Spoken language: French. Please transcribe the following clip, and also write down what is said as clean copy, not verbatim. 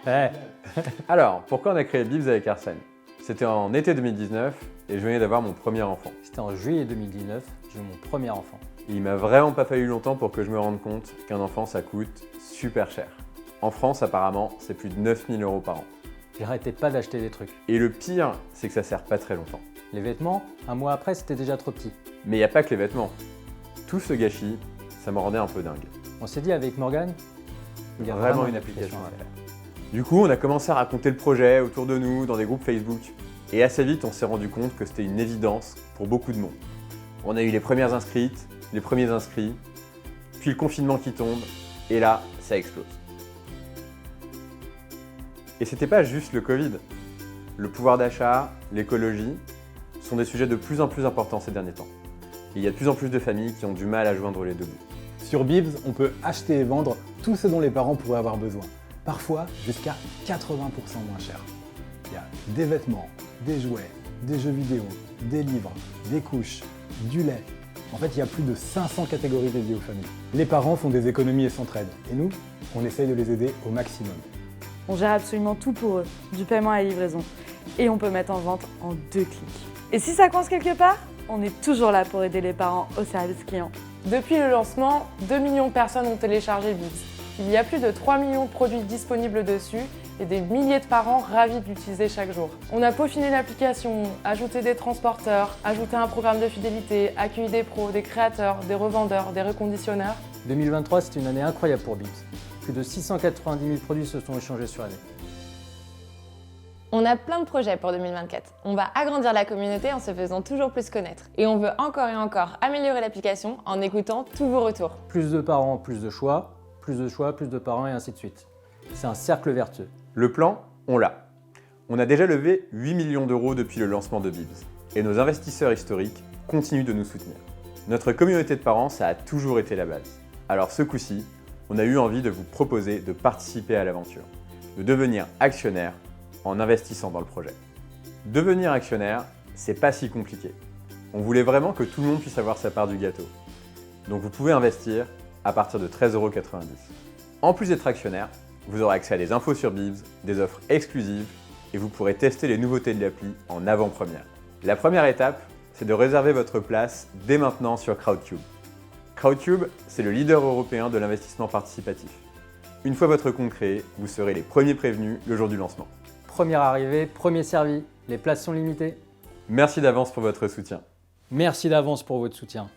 Ouais. Alors, pourquoi on a créé Bibs avec Arsène? C'était en été 2019 et je venais d'avoir mon premier enfant. C'était en juillet 2019, j'ai eu mon premier enfant. Et il m'a vraiment pas fallu longtemps pour que je me rende compte qu'un enfant ça coûte super cher. En France, apparemment, c'est plus de 9 000 € par an. J'arrêtais pas d'acheter des trucs. Et le pire, c'est que ça sert pas très longtemps. Les vêtements, un mois après, c'était déjà trop petit. Mais il n'y a pas que les vêtements. Tout ce gâchis, ça me rendait un peu dingue. On s'est dit avec Morgane, il y a Vraiment une application à faire. Du coup, on a commencé à raconter le projet autour de nous, dans des groupes Facebook. Et assez vite, on s'est rendu compte que c'était une évidence pour beaucoup de monde. On a eu les premières inscrites, les premiers inscrits, puis le confinement qui tombe, et là, ça explose. Et c'était pas juste le Covid. Le pouvoir d'achat, l'écologie, sont des sujets de plus en plus importants ces derniers temps. Et il y a de plus en plus de familles qui ont du mal à joindre les deux bouts. Sur Bibs, on peut acheter et vendre tout ce dont les parents pourraient avoir besoin. Parfois jusqu'à 80% moins cher. Il y a des vêtements, des jouets, des jeux vidéo, des livres, des couches, du lait. En fait, il y a plus de 500 catégories dédiées aux familles. Les parents font des économies et s'entraident. Et nous, on essaye de les aider au maximum. On gère absolument tout pour eux, du paiement à la livraison. Et on peut mettre en vente en 2 clics. Et si ça coince quelque part, on est toujours là pour aider les parents au service client. Depuis le lancement, 2 millions de personnes ont téléchargé Bibs. Il y a plus de 3 millions de produits disponibles dessus et des milliers de parents ravis de l'utiliser chaque jour. On a peaufiné l'application, ajouté des transporteurs, ajouté un programme de fidélité, accueilli des pros, des créateurs, des revendeurs, des reconditionneurs. 2023, c'était une année incroyable pour Bibs. Plus de 690 000 produits se sont échangés sur l'année. On a plein de projets pour 2024. On va agrandir la communauté en se faisant toujours plus connaître. Et on veut encore et encore améliorer l'application en écoutant tous vos retours. Plus de parents, plus de choix, plus de parents et ainsi de suite. C'est un cercle vertueux. Le plan, on l'a. On a déjà levé 8 millions d'euros depuis le lancement de Bibs. Et nos investisseurs historiques continuent de nous soutenir. Notre communauté de parents, ça a toujours été la base. Alors ce coup-ci, on a eu envie de vous proposer de participer à l'aventure, de devenir actionnaire en investissant dans le projet. Devenir actionnaire, c'est pas si compliqué. On voulait vraiment que tout le monde puisse avoir sa part du gâteau. Donc vous pouvez investir à partir de 13,90 €. En plus d'être actionnaire, vous aurez accès à des infos sur Bibs, des offres exclusives et vous pourrez tester les nouveautés de l'appli en avant-première. La première étape, c'est de réserver votre place dès maintenant sur Crowdcube. Crowdcube, c'est le leader européen de l'investissement participatif. Une fois votre compte créé, vous serez les premiers prévenus le jour du lancement. Première arrivée, premier servi. Les places sont limitées. Merci d'avance pour votre soutien. Merci d'avance pour votre soutien.